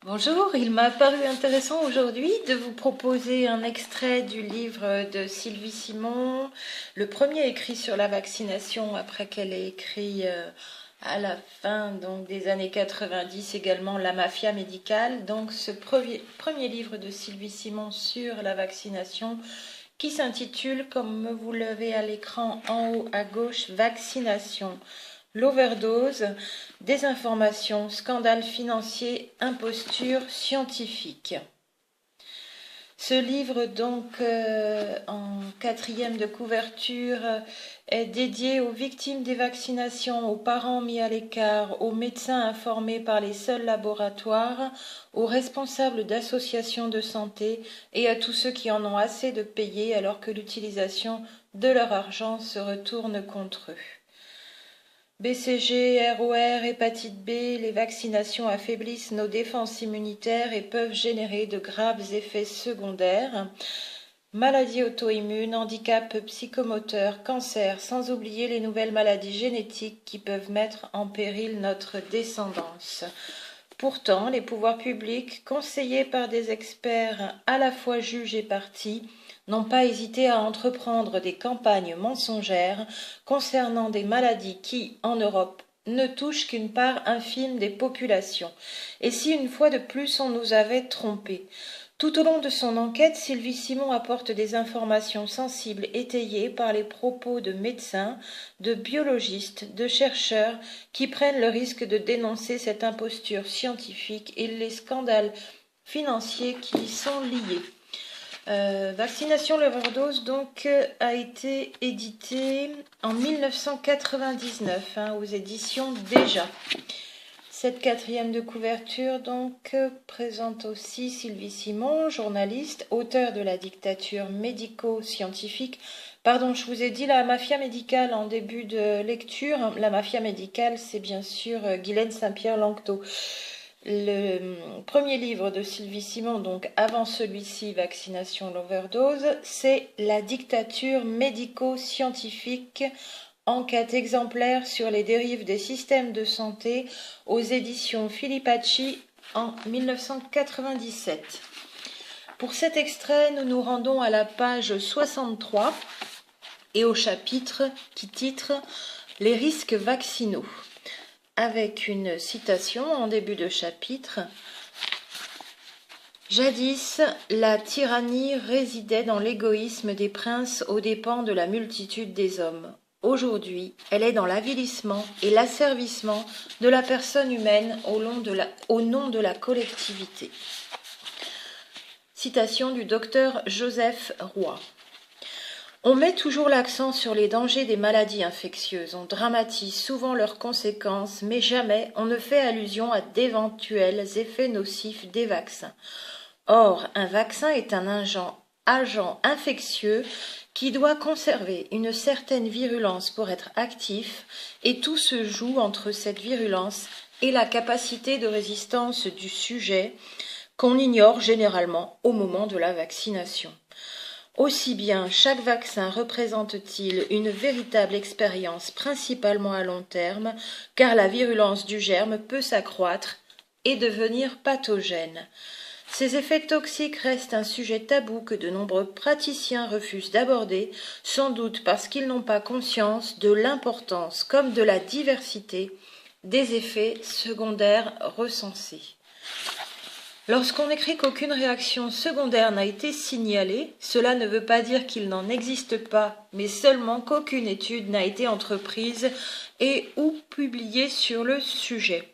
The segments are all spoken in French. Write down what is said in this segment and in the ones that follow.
Bonjour, il m'a paru intéressant aujourd'hui de vous proposer un extrait du livre de Sylvie Simon, le premier écrit sur la vaccination après qu'elle ait écrit à la fin des années 90 également La mafia médicale. Donc ce premier livre de Sylvie Simon sur la vaccination qui s'intitule, comme vous l'avez à l'écran en haut à gauche, Vaccination. L'overdose, désinformation, scandale financier, imposture scientifique. Ce livre, donc, en quatrième de couverture, est dédié aux victimes des vaccinations, aux parents mis à l'écart, aux médecins informés par les seuls laboratoires, aux responsables d'associations de santé et à tous ceux qui en ont assez de payer alors que l'utilisation de leur argent se retourne contre eux. BCG, ROR, hépatite B, les vaccinations affaiblissent nos défenses immunitaires et peuvent générer de graves effets secondaires. Maladies auto-immunes, handicaps psychomoteurs, cancer, sans oublier les nouvelles maladies génétiques qui peuvent mettre en péril notre descendance. Pourtant, les pouvoirs publics, conseillés par des experts à la fois juges et partis, n'ont pas hésité à entreprendre des campagnes mensongères concernant des maladies qui, en Europe, ne touchent qu'une part infime des populations. Et si une fois de plus on nous avait trompés? Tout au long de son enquête, Sylvie Simon apporte des informations sensibles étayées par les propos de médecins, de biologistes, de chercheurs qui prennent le risque de dénoncer cette imposture scientifique et les scandales financiers qui y sont liés. Vaccination l'overdose donc a été édité en 1999 aux éditions Déjà. Cette quatrième de couverture donc présente aussi Sylvie Simon, journaliste, auteur de La dictature médico-scientifique. Pardon, je vous ai dit La mafia médicale en début de lecture. La mafia médicale, c'est bien sûr Ghislaine Saint-Pierre-Lanctot. Le premier livre de Sylvie Simon, donc avant celui-ci, Vaccination l'overdose, c'est La dictature médico-scientifique, enquête exemplaire sur les dérives des systèmes de santé, aux éditions Filipacci en 1997. Pour cet extrait, nous nous rendons à la page 63 et au chapitre qui titre « Les risques vaccinaux ». Avec une citation en début de chapitre. Jadis, la tyrannie résidait dans l'égoïsme des princes aux dépens de la multitude des hommes. Aujourd'hui, elle est dans l'avilissement et l'asservissement de la personne humaine au nom de la collectivité. Citation du docteur Joseph Roy. On met toujours l'accent sur les dangers des maladies infectieuses, on dramatise souvent leurs conséquences, mais jamais on ne fait allusion à d'éventuels effets nocifs des vaccins. Or, un vaccin est un agent infectieux qui doit conserver une certaine virulence pour être actif, et tout se joue entre cette virulence et la capacité de résistance du sujet qu'on ignore généralement au moment de la vaccination. Aussi bien chaque vaccin représente-t-il une véritable expérience principalement à long terme, car la virulence du germe peut s'accroître et devenir pathogène. Ces effets toxiques restent un sujet tabou que de nombreux praticiens refusent d'aborder, sans doute parce qu'ils n'ont pas conscience de l'importance comme de la diversité des effets secondaires recensés. Lorsqu'on écrit qu'aucune réaction secondaire n'a été signalée, cela ne veut pas dire qu'il n'en existe pas, mais seulement qu'aucune étude n'a été entreprise et ou publiée sur le sujet.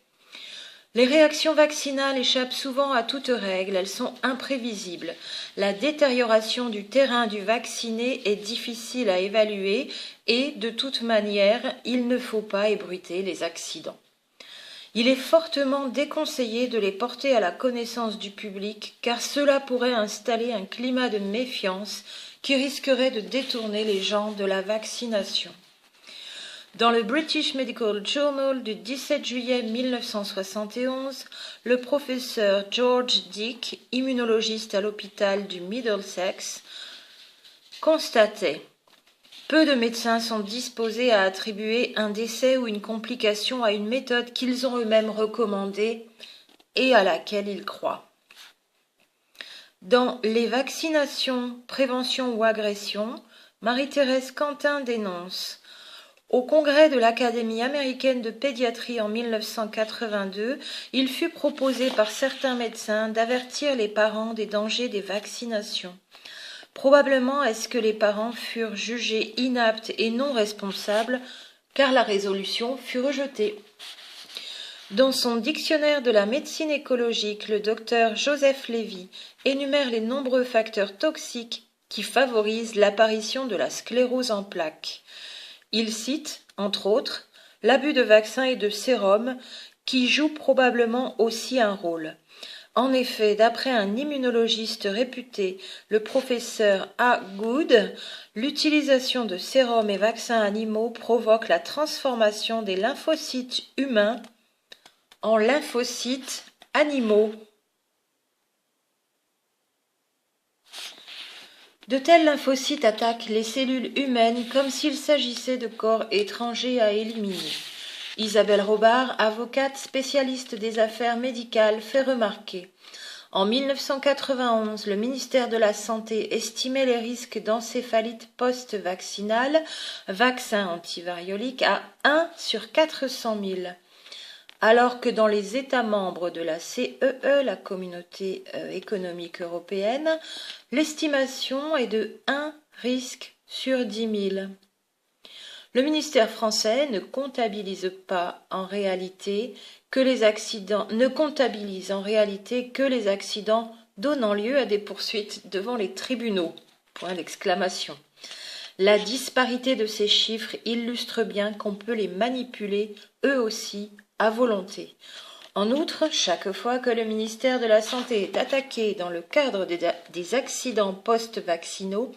Les réactions vaccinales échappent souvent à toute règle, elles sont imprévisibles. La détérioration du terrain du vacciné est difficile à évaluer et, de toute manière, il ne faut pas ébruiter les accidents. Il est fortement déconseillé de les porter à la connaissance du public car cela pourrait installer un climat de méfiance qui risquerait de détourner les gens de la vaccination. Dans le British Medical Journal du 17 juillet 1971, le professeur George Dick, immunologiste à l'hôpital du Middlesex, constatait: peu de médecins sont disposés à attribuer un décès ou une complication à une méthode qu'ils ont eux-mêmes recommandée, et à laquelle il croit. Dans Les vaccinations, prévention ou agression, Marie-Thérèse Quentin dénonce: au congrès de l'Académie américaine de pédiatrie en 1982, il fut proposé par certains médecins d'avertir les parents des dangers des vaccinations. Probablement est-ce que les parents furent jugés inaptes et non responsables, car la résolution fut rejetée. Dans son dictionnaire de la médecine écologique, le docteur Joseph Lévy énumère les nombreux facteurs toxiques qui favorisent l'apparition de la sclérose en plaques. Il cite, entre autres, l'abus de vaccins et de sérums qui jouent probablement aussi un rôle. En effet, d'après un immunologiste réputé, le professeur A. Good, l'utilisation de sérums et vaccins animaux provoque la transformation des lymphocytes humains en lymphocytes animaux. De tels lymphocytes attaquent les cellules humaines comme s'il s'agissait de corps étrangers à éliminer. Isabelle Robard, avocate spécialiste des affaires médicales, fait remarquer: en 1991, le ministère de la Santé estimait les risques d'encéphalite post-vaccinale, vaccin antivariolique, à 1 sur 400 000. Alors que dans les États membres de la CEE, la Communauté économique européenne, l'estimation est de 1 risque sur 10 000. Le ministère français ne comptabilise en réalité que les accidents donnant lieu à des poursuites devant les tribunaux. Point d'exclamation. La disparité de ces chiffres illustre bien qu'on peut les manipuler, eux aussi, à volonté. En outre, chaque fois que le ministère de la Santé est attaqué dans le cadre des accidents post-vaccinaux,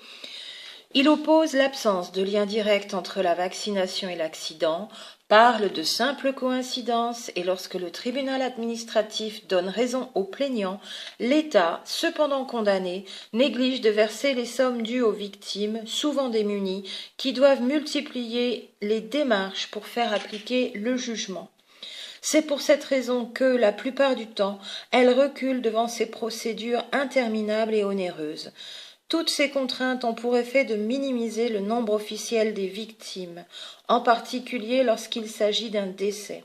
il oppose l'absence de lien direct entre la vaccination et l'accident, parle de simple coïncidence, et lorsque le tribunal administratif donne raison aux plaignants, l'État, cependant condamné, néglige de verser les sommes dues aux victimes, souvent démunies, qui doivent multiplier les démarches pour faire appliquer le jugement. C'est pour cette raison que, la plupart du temps, elles reculent devant ces procédures interminables et onéreuses. Toutes ces contraintes ont pour effet de minimiser le nombre officiel des victimes, en particulier lorsqu'il s'agit d'un décès.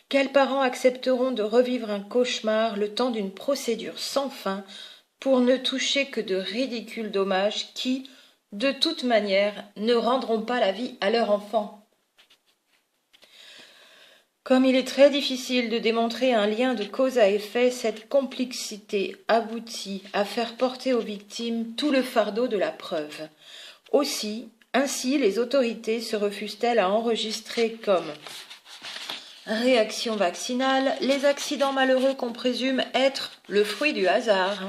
Quels parents accepteront de revivre un cauchemar le temps d'une procédure sans fin pour ne toucher que de ridicules dommages qui, de toute manière, ne rendront pas la vie à leur enfant? Comme il est très difficile de démontrer un lien de cause à effet, cette complexité aboutit à faire porter aux victimes tout le fardeau de la preuve. Ainsi, les autorités se refusent-elles à enregistrer comme réaction vaccinale les accidents malheureux qu'on présume être le fruit du hasard.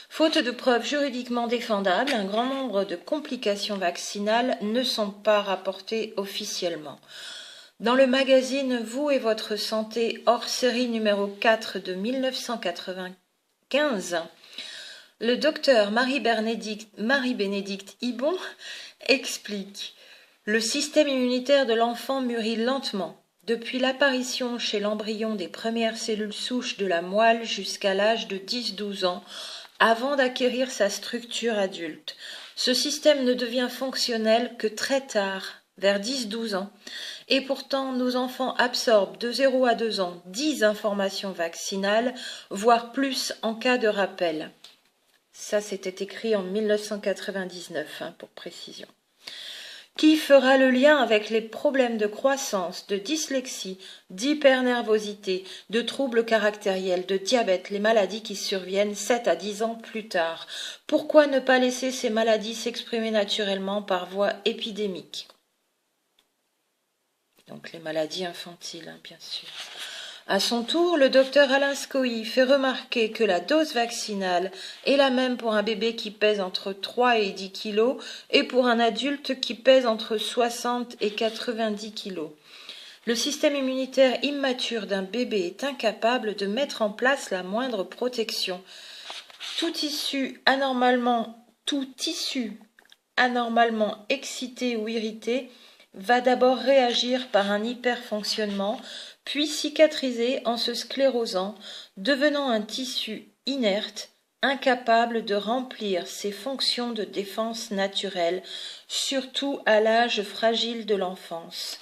Faute de preuves juridiquement défendables, un grand nombre de complications vaccinales ne sont pas rapportées officiellement. Dans le magazine Vous et votre santé, hors série numéro 4 de 1995, le docteur Marie-Bénédicte Ibon explique: le système immunitaire de l'enfant mûrit lentement, depuis l'apparition chez l'embryon des premières cellules souches de la moelle jusqu'à l'âge de 10-12 ans, avant d'acquérir sa structure adulte. Ce système ne devient fonctionnel que très tard, vers 10-12 ans, et pourtant nos enfants absorbent de 0 à 2 ans 10 informations vaccinales, voire plus en cas de rappel. Ça, c'était écrit en 1999, pour précision. Qui fera le lien avec les problèmes de croissance, de dyslexie, d'hypernervosité, de troubles caractériels, de diabète, les maladies qui surviennent 7 à 10 ans plus tard? Pourquoi ne pas laisser ces maladies s'exprimer naturellement par voie épidémique? Donc les maladies infantiles, bien sûr. À son tour, le docteur Alain Scoï fait remarquer que la dose vaccinale est la même pour un bébé qui pèse entre 3 et 10 kg et pour un adulte qui pèse entre 60 et 90 kg. Le système immunitaire immature d'un bébé est incapable de mettre en place la moindre protection. Tout tissu anormalement excité ou irrité va d'abord réagir par un hyperfonctionnement, puis cicatriser en se sclérosant, devenant un tissu inerte, incapable de remplir ses fonctions de défense naturelle, surtout à l'âge fragile de l'enfance.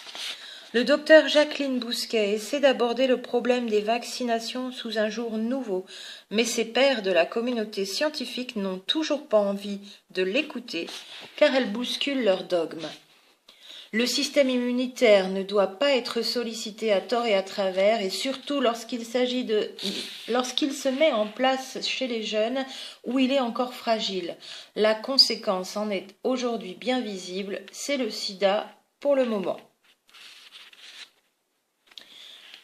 Le docteur Jacqueline Bousquet essaie d'aborder le problème des vaccinations sous un jour nouveau, mais ses pairs de la communauté scientifique n'ont toujours pas envie de l'écouter, car elle bouscule leurs dogmes. Le système immunitaire ne doit pas être sollicité à tort et à travers, et surtout lorsqu'il se met en place chez les jeunes où il est encore fragile. La conséquence en est aujourd'hui bien visible, c'est le sida pour le moment.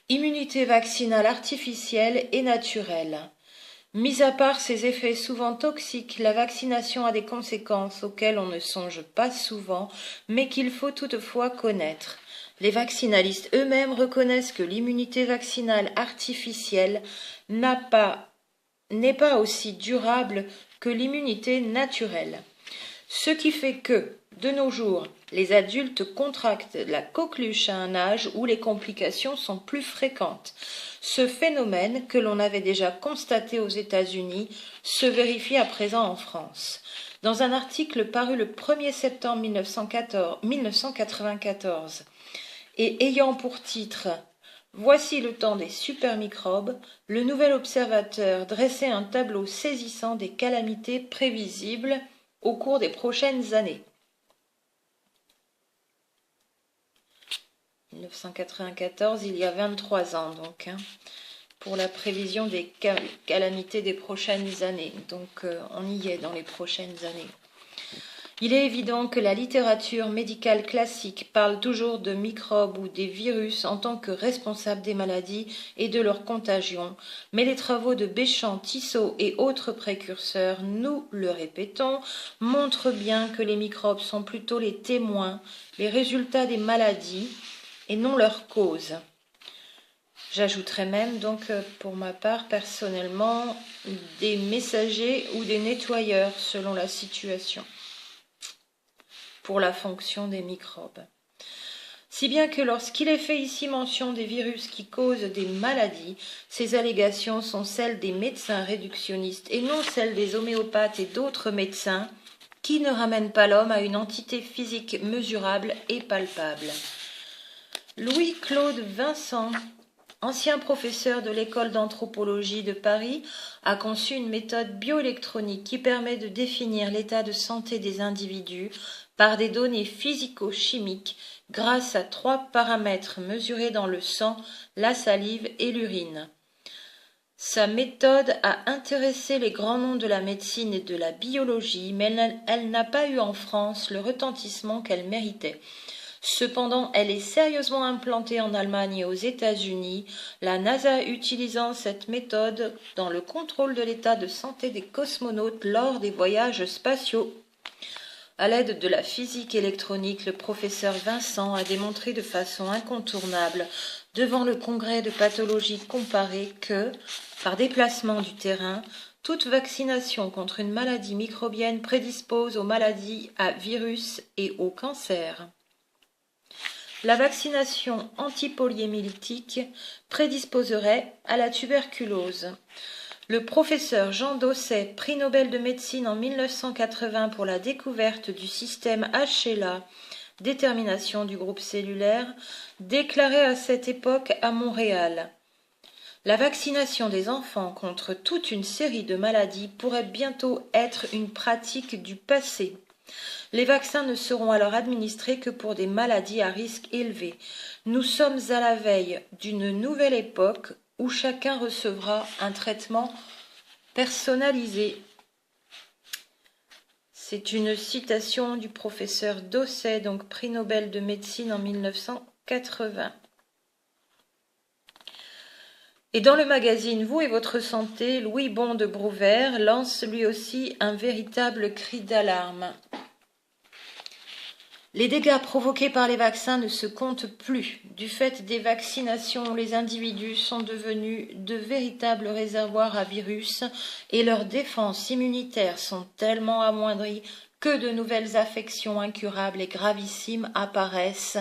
Immunité vaccinale artificielle et naturelle. Mis à part ses effets souvent toxiques, la vaccination a des conséquences auxquelles on ne songe pas souvent, mais qu'il faut toutefois connaître. Les vaccinalistes eux-mêmes reconnaissent que l'immunité vaccinale artificielle n'est pas aussi durable que l'immunité naturelle. Ce qui fait que, de nos jours, les adultes contractent la coqueluche à un âge où les complications sont plus fréquentes. Ce phénomène, que l'on avait déjà constaté aux États-Unis, se vérifie à présent en France. Dans un article paru le 1er septembre 1994 et ayant pour titre « Voici le temps des supermicrobes », le Nouvel Observateur dressait un tableau saisissant des calamités prévisibles au cours des prochaines années. 1994, il y a 23 ans donc, pour la prévision des calamités des prochaines années. Donc on y est dans les prochaines années. Il est évident que la littérature médicale classique parle toujours de microbes ou des virus en tant que responsables des maladies et de leur contagion, mais les travaux de Béchamp, Tissot et autres précurseurs, nous le répétons, montrent bien que les microbes sont plutôt les témoins, les résultats des maladies et non leurs causes. J'ajouterais même donc pour ma part personnellement des messagers ou des nettoyeurs selon la situation pour la fonction des microbes. Si bien que lorsqu'il est fait ici mention des virus qui causent des maladies, ces allégations sont celles des médecins réductionnistes et non celles des homéopathes et d'autres médecins qui ne ramènent pas l'homme à une entité physique mesurable et palpable. Louis-Claude Vincent, ancien professeur de l'école d'anthropologie de Paris, a conçu une méthode bioélectronique qui permet de définir l'état de santé des individus par des données physico-chimiques grâce à 3 paramètres mesurés dans le sang, la salive et l'urine. Sa méthode a intéressé les grands noms de la médecine et de la biologie, mais elle n'a pas eu en France le retentissement qu'elle méritait. Cependant, elle est sérieusement implantée en Allemagne et aux États-Unis, la NASA utilisant cette méthode dans le contrôle de l'état de santé des cosmonautes lors des voyages spatiaux. À l'aide de la physique électronique, le professeur Vincent a démontré de façon incontournable devant le congrès de pathologie comparée que, par déplacement du terrain, toute vaccination contre une maladie microbienne prédispose aux maladies à virus et au cancer. La vaccination antipoliomyélitique prédisposerait à la tuberculose. Le professeur Jean Dosset, prix Nobel de médecine en 1980 pour la découverte du système HLA, détermination du groupe cellulaire, déclarait à cette époque à Montréal: la vaccination des enfants contre toute une série de maladies pourrait bientôt être une pratique du passé. Les vaccins ne seront alors administrés que pour des maladies à risque élevé. Nous sommes à la veille d'une nouvelle époque où chacun recevra un traitement personnalisé. C'est une citation du professeur Dosset, donc prix Nobel de médecine en 1980. Et dans le magazine Vous et votre santé, Louis Bon de Brouvert lance lui aussi un véritable cri d'alarme. Les dégâts provoqués par les vaccins ne se comptent plus. Du fait des vaccinations, les individus sont devenus de véritables réservoirs à virus et leurs défenses immunitaires sont tellement amoindries que de nouvelles affections incurables et gravissimes apparaissent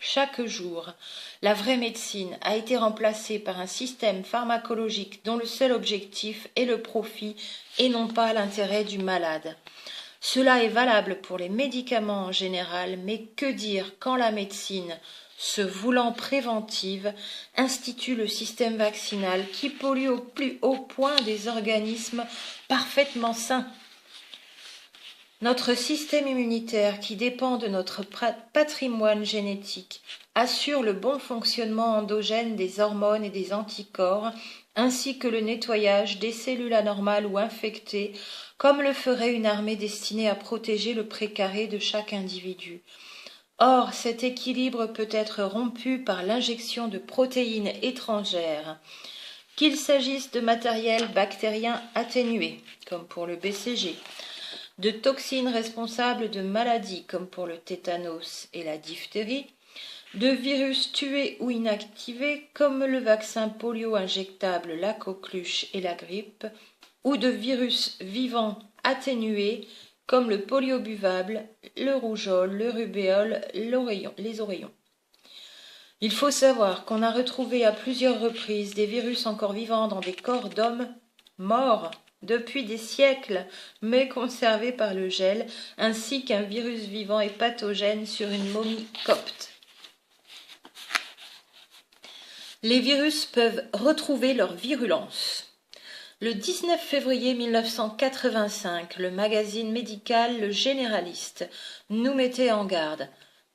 chaque jour. La vraie médecine a été remplacée par un système pharmacologique dont le seul objectif est le profit et non pas l'intérêt du malade. Cela est valable pour les médicaments en général, mais que dire quand la médecine, se voulant préventive, institue le système vaccinal qui pollue au plus haut point des organismes parfaitement sains. Notre système immunitaire, qui dépend de notre patrimoine génétique, assure le bon fonctionnement endogène des hormones et des anticorps, ainsi que le nettoyage des cellules anormales ou infectées, comme le ferait une armée destinée à protéger le précaré de chaque individu. Or, cet équilibre peut être rompu par l'injection de protéines étrangères, qu'il s'agisse de matériel bactérien atténué, comme pour le BCG, de toxines responsables de maladies, comme pour le tétanos et la diphtérie, de virus tués ou inactivés, comme le vaccin polio injectable, la coqueluche et la grippe, ou de virus vivants atténués, comme le polio buvable, le rougeole, le rubéole, les oreillons. Il faut savoir qu'on a retrouvé à plusieurs reprises des virus encore vivants dans des corps d'hommes morts depuis des siècles, mais conservés par le gel, ainsi qu'un virus vivant et pathogène sur une momie copte. Les virus peuvent retrouver leur virulence. Le 19 février 1985, le magazine médical Le Généraliste nous mettait en garde.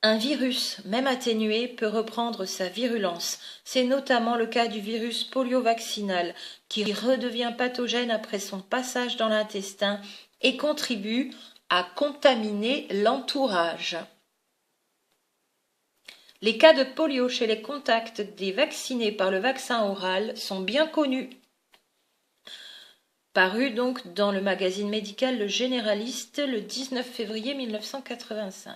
Un virus, même atténué, peut reprendre sa virulence. C'est notamment le cas du virus polio-vaccinal, qui redevient pathogène après son passage dans l'intestin et contribue à contaminer l'entourage. Les cas de polio chez les contacts des vaccinés par le vaccin oral sont bien connus. Paru donc dans le magazine médical Le Généraliste le 19 février 1985.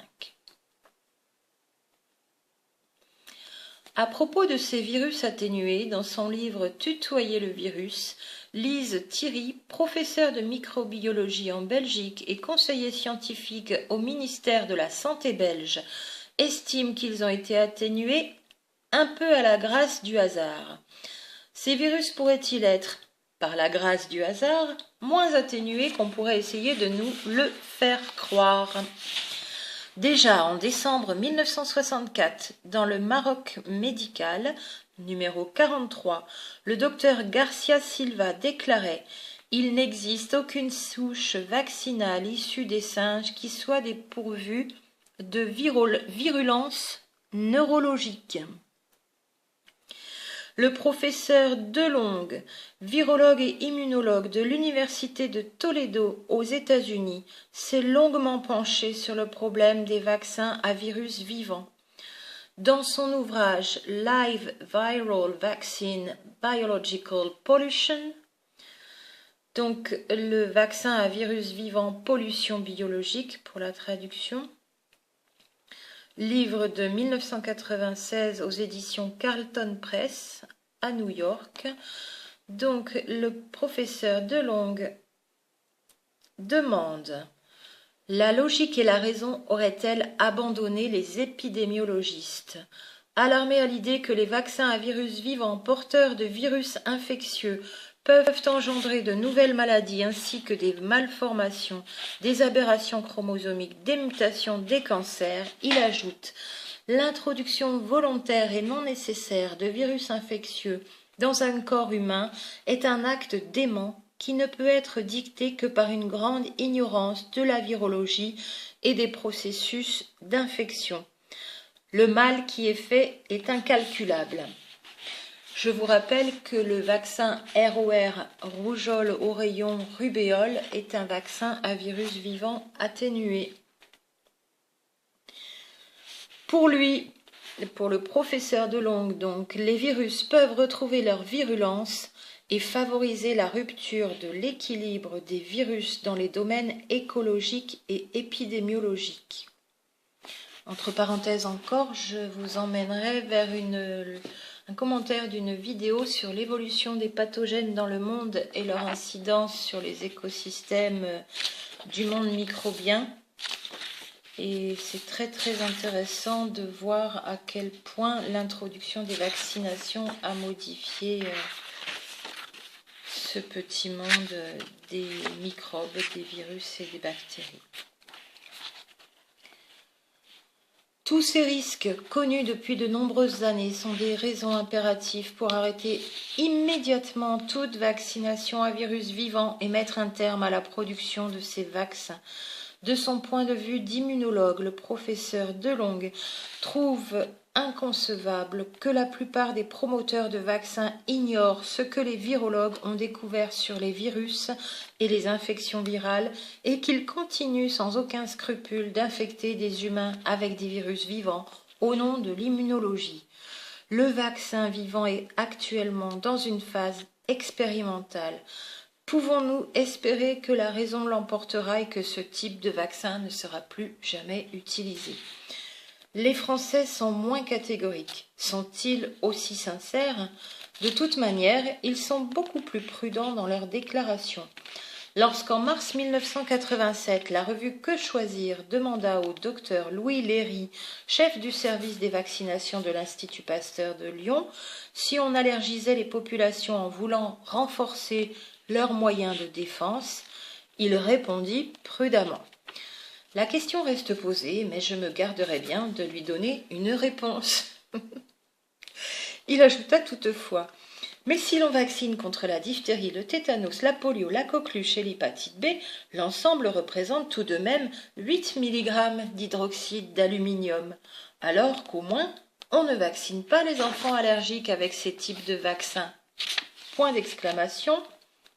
À propos de ces virus atténués, dans son livre Tutoyer le virus, Lise Thierry, professeure de microbiologie en Belgique et conseiller scientifique au ministère de la Santé belge, estime qu'ils ont été atténués un peu à la grâce du hasard. Ces virus pourraient-ils être, par la grâce du hasard, moins atténués qu'on pourrait essayer de nous le faire croire. Déjà en décembre 1964, dans le Maroc médical, numéro 43, le docteur Garcia Silva déclarait « Il n'existe aucune souche vaccinale issue des singes qui soit dépourvue de virulence neurologique ». Le professeur Delong, virologue et immunologue de l'Université de Toledo aux États-Unis, s'est longuement penché sur le problème des vaccins à virus vivants. Dans son ouvrage Live Viral Vaccine Biological Pollution, donc le vaccin à virus vivant pollution biologique pour la traduction, livre de 1996 aux éditions Carlton Press à New York. Donc le professeur Delong demande « La logique et la raison auraient-elles abandonné les épidémiologistes, alarmés à l'idée que les vaccins à virus vivants porteurs de virus infectieux peuvent engendrer de nouvelles maladies ainsi que des malformations, des aberrations chromosomiques, des mutations, des cancers. Il ajoute « L'introduction volontaire et non nécessaire de virus infectieux dans un corps humain est un acte dément qui ne peut être dicté que par une grande ignorance de la virologie et des processus d'infection. Le mal qui est fait est incalculable. » Je vous rappelle que le vaccin ROR, rougeole, oreillon, rubéole, est un vaccin à virus vivant atténué. Pour lui, pour le professeur Delong, donc, les virus peuvent retrouver leur virulence et favoriser la rupture de l'équilibre des virus dans les domaines écologiques et épidémiologiques. Entre parenthèses encore, je vous emmènerai vers un commentaire d'une vidéo sur l'évolution des pathogènes dans le monde et leur incidence sur les écosystèmes du monde microbien. Et c'est très très intéressant de voir à quel point l'introduction des vaccinations a modifié ce petit monde des microbes, des virus et des bactéries. Tous ces risques, connus depuis de nombreuses années, sont des raisons impératives pour arrêter immédiatement toute vaccination à virus vivant et mettre un terme à la production de ces vaccins. De son point de vue d'immunologue, le professeur Delong trouve inconcevable que la plupart des promoteurs de vaccins ignorent ce que les virologues ont découvert sur les virus et les infections virales et qu'ils continuent sans aucun scrupule d'infecter des humains avec des virus vivants au nom de l'immunologie. Le vaccin vivant est actuellement dans une phase expérimentale. Pouvons-nous espérer que la raison l'emportera et que ce type de vaccin ne sera plus jamais utilisé ? Les Français sont moins catégoriques. Sont-ils aussi sincères ? De toute manière, ils sont beaucoup plus prudents dans leurs déclarations. Lorsqu'en mars 1987, la revue Que choisir demanda au docteur Louis Léry, chef du service des vaccinations de l'Institut Pasteur de Lyon, si on allergisait les populations en voulant renforcer leurs moyens de défense, il répondit prudemment. La question reste posée, mais je me garderai bien de lui donner une réponse. Il ajouta toutefois, mais si l'on vaccine contre la diphtérie, le tétanos, la polio, la coqueluche et l'hépatite B, l'ensemble représente tout de même 8 mg d'hydroxyde d'aluminium, alors qu'au moins on ne vaccine pas les enfants allergiques avec ces types de vaccins. Point d'exclamation.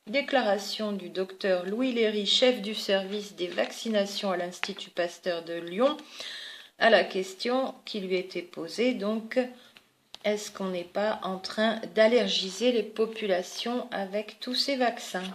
Déclaration du docteur Louis Léry, chef du service des vaccinations à l'Institut Pasteur de Lyon, à la question qui lui était posée, donc, est-ce qu'on n'est pas en train d'allergiser les populations avec tous ces vaccins ?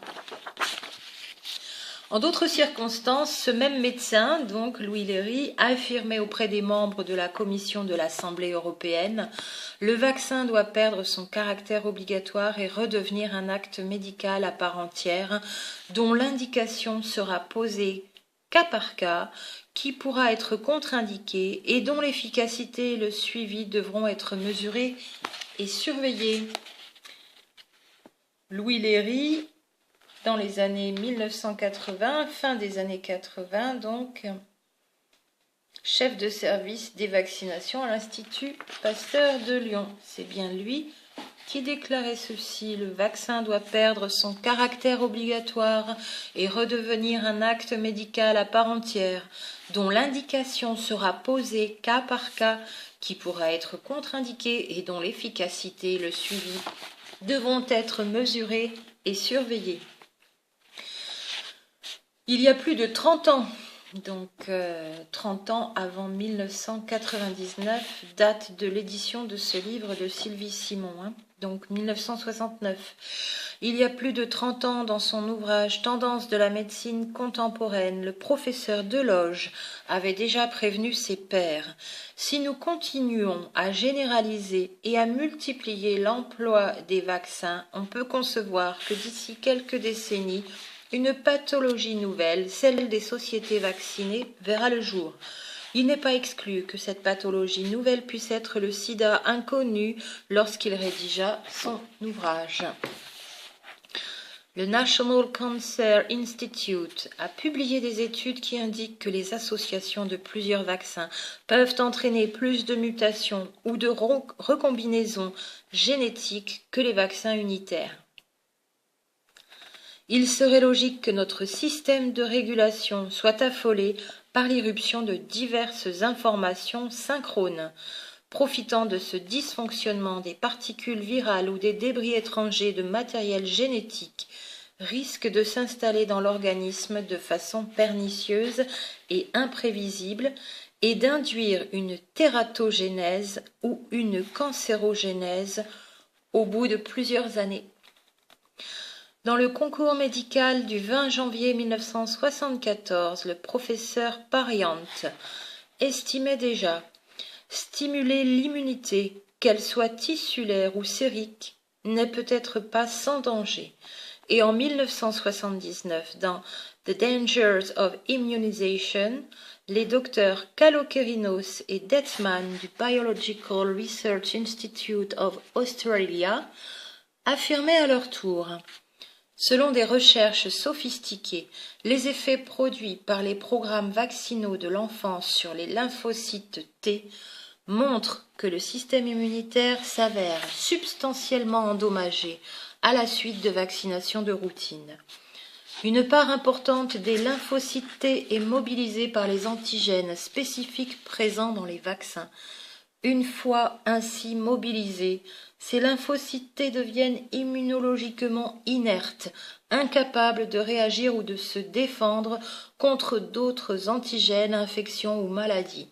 En d'autres circonstances, ce même médecin, donc Louis Léry, a affirmé auprès des membres de la Commission de l'Assemblée européenne « Le vaccin doit perdre son caractère obligatoire et redevenir un acte médical à part entière, dont l'indication sera posée cas par cas, qui pourra être contre-indiqué et dont l'efficacité et le suivi devront être mesurés et surveillés. » Louis Léry, dans les années 1980, fin des années 80, donc, chef de service des vaccinations à l'Institut Pasteur de Lyon. C'est bien lui qui déclarait ceci: le vaccin doit perdre son caractère obligatoire et redevenir un acte médical à part entière, dont l'indication sera posée cas par cas, qui pourra être contre-indiqué et dont l'efficacité et le suivi devront être mesurés et surveillés. Il y a plus de 30 ans, donc 30 ans avant 1999, date de l'édition de ce livre de Sylvie Simon, donc 1969. Il y a plus de 30 ans, dans son ouvrage « Tendance de la médecine contemporaine », le professeur Deloge avait déjà prévenu ses pairs. Si nous continuons à généraliser et à multiplier l'emploi des vaccins, on peut concevoir que d'ici quelques décennies, une pathologie nouvelle, celle des sociétés vaccinées, verra le jour. Il n'est pas exclu que cette pathologie nouvelle puisse être le sida inconnu lorsqu'il rédigea son ouvrage. Le National Cancer Institute a publié des études qui indiquent que les associations de plusieurs vaccins peuvent entraîner plus de mutations ou de recombinaisons génétiques que les vaccins unitaires. Il serait logique que notre système de régulation soit affolé par l'irruption de diverses informations synchrones. Profitant de ce dysfonctionnement, des particules virales ou des débris étrangers de matériel génétique risquent de s'installer dans l'organisme de façon pernicieuse et imprévisible et d'induire une tératogénèse ou une cancérogénèse au bout de plusieurs années. Dans le concours médical du 20 janvier 1974, le professeur Pariant estimait déjà stimuler l'immunité, qu'elle soit tissulaire ou sérique, n'est peut-être pas sans danger. Et en 1979, dans The Dangers of Immunization, les docteurs Kalokerinos et Detzman du Biological Research Institute of Australia affirmaient à leur tour: selon des recherches sophistiquées, les effets produits par les programmes vaccinaux de l'enfance sur les lymphocytes T montrent que le système immunitaire s'avère substantiellement endommagé à la suite de vaccinations de routine. Une part importante des lymphocytes T est mobilisée par les antigènes spécifiques présents dans les vaccins. Une fois ainsi mobilisés, ces lymphocytes T deviennent immunologiquement inertes, incapables de réagir ou de se défendre contre d'autres antigènes, infections ou maladies.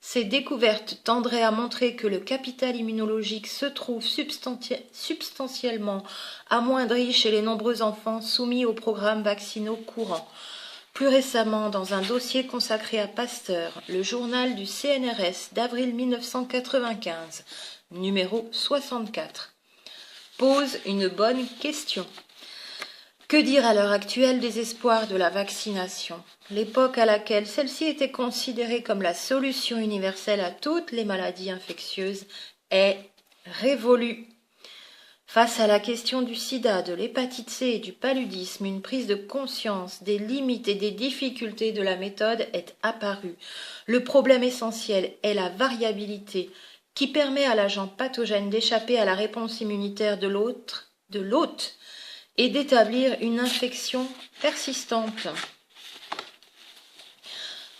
Ces découvertes tendraient à montrer que le capital immunologique se trouve substantiellement amoindri chez les nombreux enfants soumis aux programmes vaccinaux courants. Plus récemment, dans un dossier consacré à Pasteur, le journal du CNRS d'avril 1995, numéro 64, pose une bonne question. Que dire à l'heure actuelle des espoirs de la vaccination? L'époque à laquelle celle-ci était considérée comme la solution universelle à toutes les maladies infectieuses est révolue. Face à la question du sida, de l'hépatite C et du paludisme, une prise de conscience des limites et des difficultés de la méthode est apparue. Le problème essentiel est la variabilité qui permet à l'agent pathogène d'échapper à la réponse immunitaire de l'hôte et d'établir une infection persistante.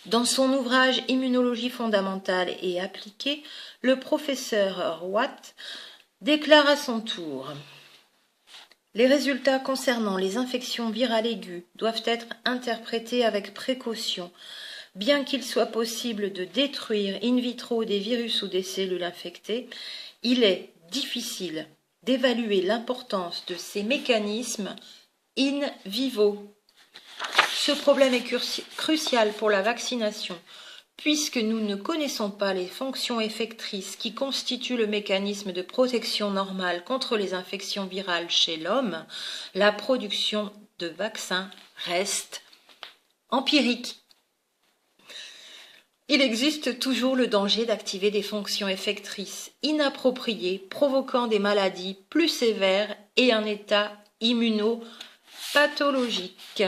Dans son ouvrage Immunologie fondamentale et appliquée, le professeur Watt déclare à son tour: les résultats concernant les infections virales aiguës doivent être interprétés avec précaution. Bien qu'il soit possible de détruire in vitro des virus ou des cellules infectées, il est difficile d'évaluer l'importance de ces mécanismes in vivo. Ce problème est crucial pour la vaccination, puisque nous ne connaissons pas les fonctions effectrices qui constituent le mécanisme de protection normale contre les infections virales chez l'homme. La production de vaccins reste empirique. Il existe toujours le danger d'activer des fonctions effectrices inappropriées, provoquant des maladies plus sévères et un état immunopathologique.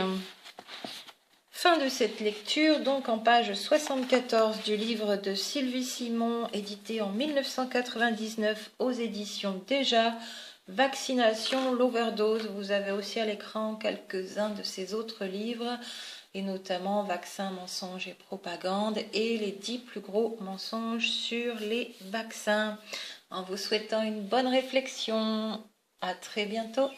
Fin de cette lecture, donc en page 74 du livre de Sylvie Simon, édité en 1999 aux éditions Déjà, Vaccination, l'overdose. Vous avez aussi à l'écran quelques-uns de ses autres livres, et notamment Vaccins, mensonges et propagande et les 10 plus gros mensonges sur les vaccins. En vous souhaitant une bonne réflexion, à très bientôt.